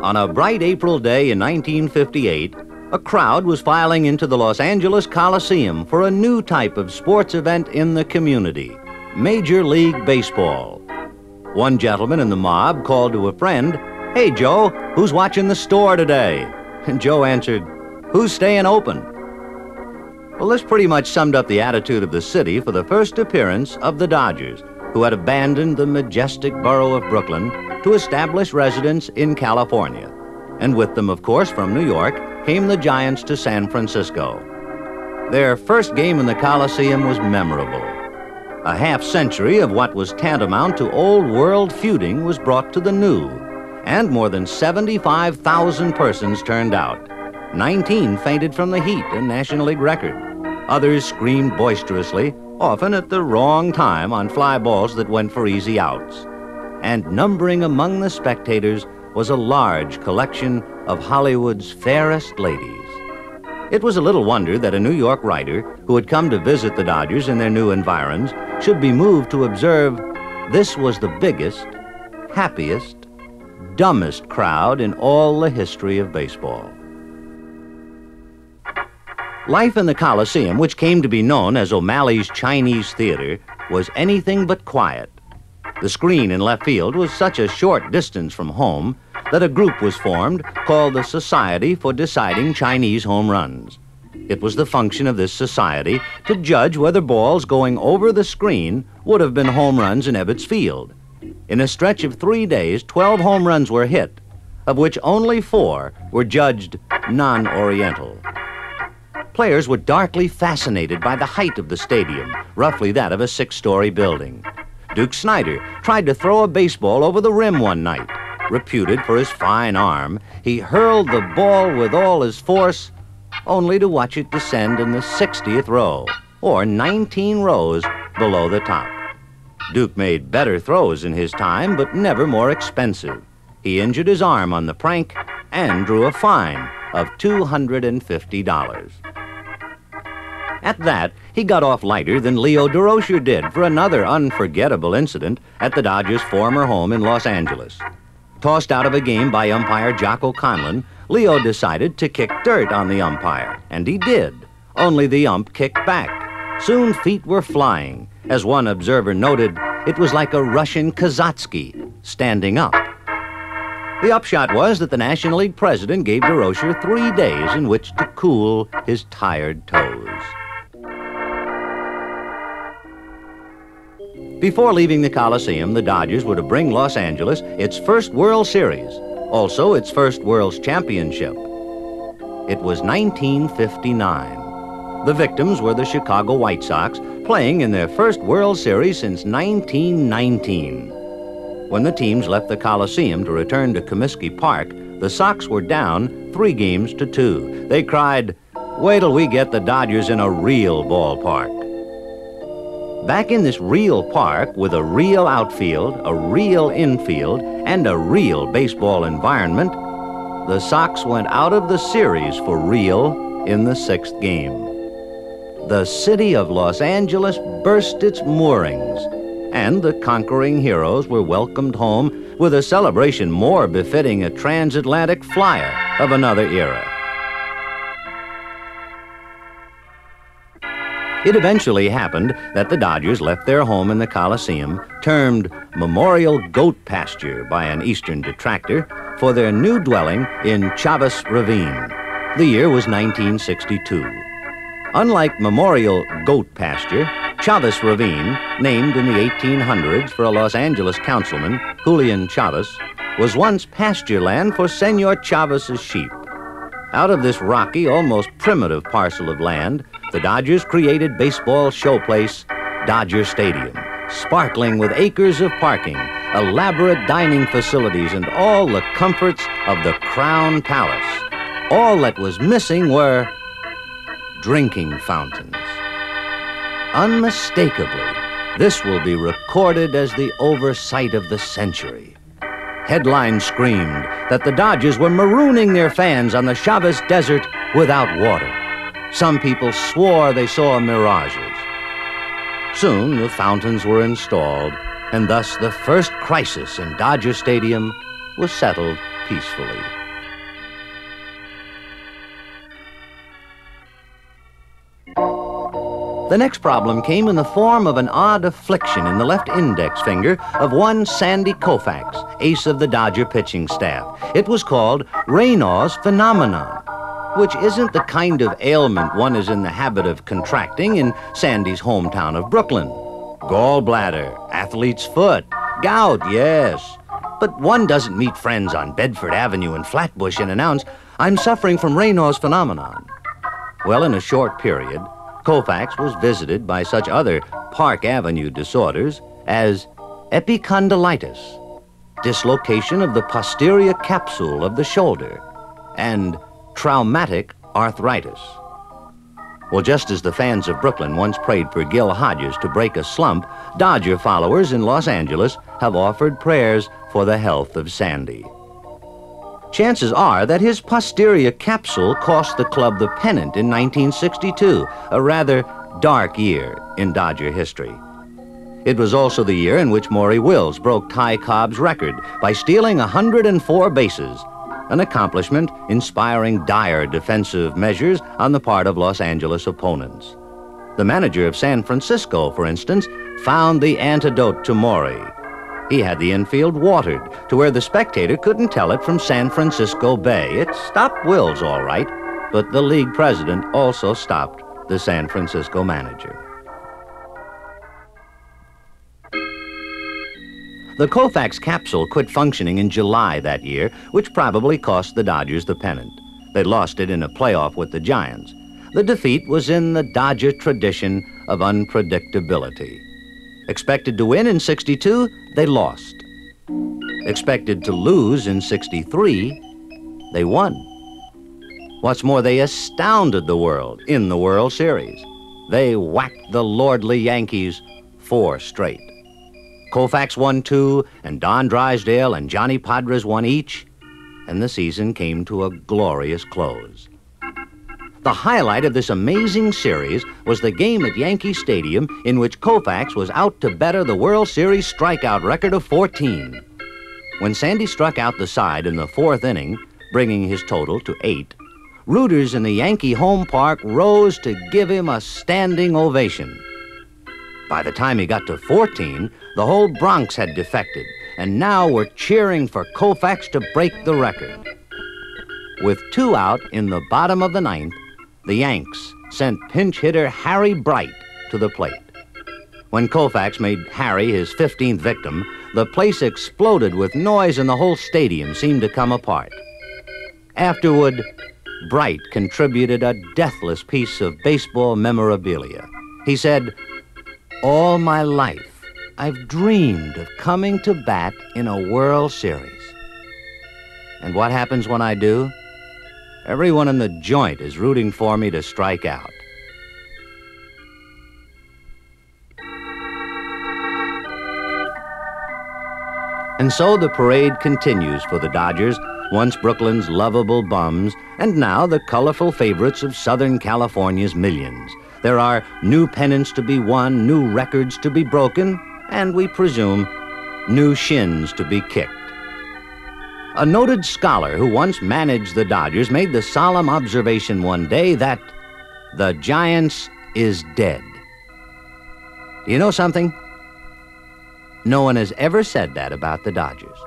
On a bright April day in 1958, a crowd was filing into the Los Angeles Coliseum for a new type of sports event in the community, Major League Baseball. One gentleman in the mob called to a friend, "Hey, Joe, who's watching the store today?" And Joe answered, "Who's staying open?" Well, this pretty much summed up the attitude of the city for the first appearance of the Dodgers, who had abandoned the majestic borough of Brooklyn to establish residence in California. And with them, of course, from New York, came the Giants to San Francisco. Their first game in the Coliseum was memorable. A half-century of what was tantamount to old-world feuding was brought to the new, and more than 75,000 persons turned out. 19 fainted from the heat, a National League record. Others screamed boisterously, often at the wrong time on fly balls that went for easy outs. And numbering among the spectators was a large collection of Hollywood's fairest ladies. It was a little wonder that a New York writer who had come to visit the Dodgers in their new environs should be moved to observe this was the biggest, happiest, dumbest crowd in all the history of baseball. Life in the Coliseum, which came to be known as O'Malley's Chinese Theater, was anything but quiet. The screen in left field was such a short distance from home that a group was formed called the Society for Deciding Chinese Home Runs. It was the function of this society to judge whether balls going over the screen would have been home runs in Ebbets Field. In a stretch of 3 days, 12 home runs were hit, of which only 4 were judged non-Oriental. Players were darkly fascinated by the height of the stadium, roughly that of a 6-story building. Duke Snider tried to throw a baseball over the rim one night. Reputed for his fine arm, he hurled the ball with all his force, only to watch it descend in the 60th row, or 19 rows below the top. Duke made better throws in his time, but never more expensive. He injured his arm on the prank and drew a fine of $250. At that, he got off lighter than Leo Durocher did for another unforgettable incident at the Dodgers' former home in Los Angeles. Tossed out of a game by umpire Jocko Conlon, Leo decided to kick dirt on the umpire, and he did. Only the ump kicked back. Soon feet were flying. As one observer noted, it was like a Russian Kazatsky standing up. The upshot was that the National League president gave Durocher 3 days in which to cool his tired toes. Before leaving the Coliseum, the Dodgers were to bring Los Angeles its first World Series, also its first World Championship. It was 1959. The victims were the Chicago White Sox, playing in their first World Series since 1919. When the teams left the Coliseum to return to Comiskey Park, the Sox were down 3-2. They cried, "Wait till we get the Dodgers in a real ballpark." Back in this real park with a real outfield, a real infield, and a real baseball environment, the Sox went out of the series for real in the 6th game. The city of Los Angeles burst its moorings, and the conquering heroes were welcomed home with a celebration more befitting a transatlantic flyer of another era. It eventually happened that the Dodgers left their home in the Coliseum, termed Memorial Goat Pasture by an Eastern detractor, for their new dwelling in Chavez Ravine. The year was 1962. Unlike Memorial Goat Pasture, Chavez Ravine, named in the 1800s for a Los Angeles councilman, Julian Chavez, was once pasture land for Senor Chavez's sheep. Out of this rocky, almost primitive parcel of land, the Dodgers created baseball showplace Dodger Stadium, sparkling with acres of parking, elaborate dining facilities, and all the comforts of the Crown Palace. All that was missing were drinking fountains. Unmistakably, this will be recorded as the oversight of the century. Headlines screamed that the Dodgers were marooning their fans on the Chavez Desert without water. Some people swore they saw mirages. Soon, the fountains were installed, and thus the first crisis in Dodger Stadium was settled peacefully. The next problem came in the form of an odd affliction in the left index finger of one Sandy Koufax, ace of the Dodger pitching staff. It was called Raynaud's phenomenon, which isn't the kind of ailment one is in the habit of contracting in Sandy's hometown of Brooklyn. Gallbladder, athlete's foot, gout, yes. But one doesn't meet friends on Bedford Avenue in Flatbush and announce, "I'm suffering from Raynaud's phenomenon." Well, in a short period, Koufax was visited by such other Park Avenue disorders as epicondylitis, dislocation of the posterior capsule of the shoulder, and traumatic arthritis. Well, just as the fans of Brooklyn once prayed for Gil Hodges to break a slump, Dodger followers in Los Angeles have offered prayers for the health of Sandy. Chances are that his posterior capsule cost the club the pennant in 1962, a rather dark year in Dodger history. It was also the year in which Maury Wills broke Ty Cobb's record by stealing 104 bases, an accomplishment inspiring dire defensive measures on the part of Los Angeles opponents. The manager of San Francisco, for instance, found the antidote to Maury. He had the infield watered to where the spectator couldn't tell it from San Francisco Bay. It stopped Wills all right, but the league president also stopped the San Francisco manager. The Koufax capsule quit functioning in July that year, which probably cost the Dodgers the pennant. They lost it in a playoff with the Giants. The defeat was in the Dodger tradition of unpredictability. Expected to win in '62, they lost. Expected to lose in '63, they won. What's more, they astounded the world in the World Series. They whacked the lordly Yankees 4 straight. Koufax won 2, and Don Drysdale and Johnny Podres won each, and the season came to a glorious close. The highlight of this amazing series was the game at Yankee Stadium in which Koufax was out to better the World Series strikeout record of 14. When Sandy struck out the side in the 4th inning, bringing his total to 8, rooters in the Yankee home park rose to give him a standing ovation. By the time he got to 14, the whole Bronx had defected, and now were cheering for Koufax to break the record. With 2 out in the bottom of the 9th, the Yanks sent pinch hitter Harry Bright to the plate. When Koufax made Harry his 15th victim, the place exploded with noise and the whole stadium seemed to come apart. Afterward, Bright contributed a deathless piece of baseball memorabilia. He said, "All my life, I've dreamed of coming to bat in a World Series. And what happens when I do? Everyone in the joint is rooting for me to strike out." And so the parade continues for the Dodgers, once Brooklyn's lovable bums, and now the colorful favorites of Southern California's millions. There are new pennants to be won, new records to be broken, and we presume new shins to be kicked. A noted scholar who once managed the Dodgers made the solemn observation one day that the Giants is dead. Do you know something? No one has ever said that about the Dodgers.